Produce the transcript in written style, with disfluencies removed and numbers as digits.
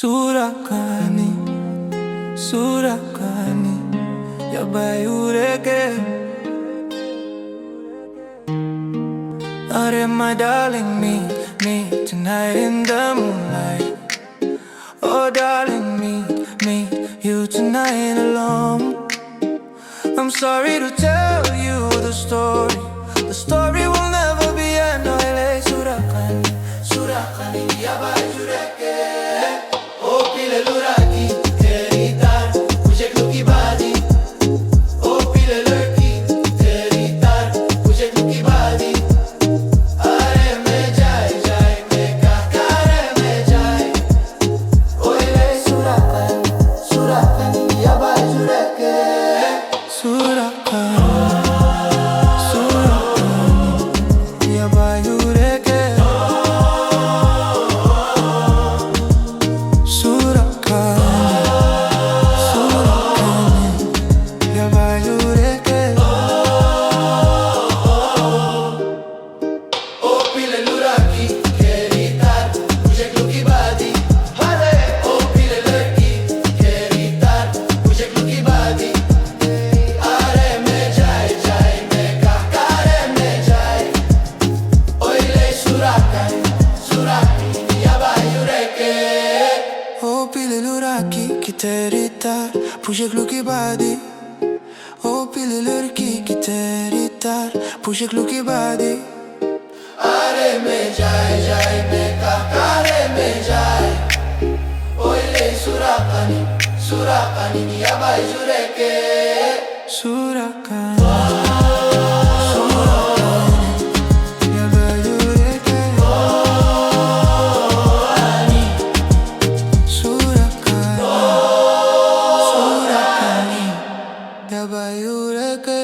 Surakani, Surakani, yabayureke. Are my darling, me tonight in the moonlight. Oh darling, me, you tonight alone. I'm sorry to tell you the story. The story will never be end. No, Surakani, Surakani, yabayureke. Oh pile luraki, teri tar, mujhe kluki badi. Oh pile lurki, teri tar, mujhe kluki badi. Are mein jai mein kakare mein jai. Oh Surakani, Surakani, yabayureke. Surakani, Surakani, yabayureke. तेरी तार पूछे clue की बादी. ओ पीले लड़की की तेरी तार पूछे क्लू की बादी. अरे में जाए में काकारे में जाए. ओले सुराकानी, सुराकानी yabayureke. Surakani, yabayureke.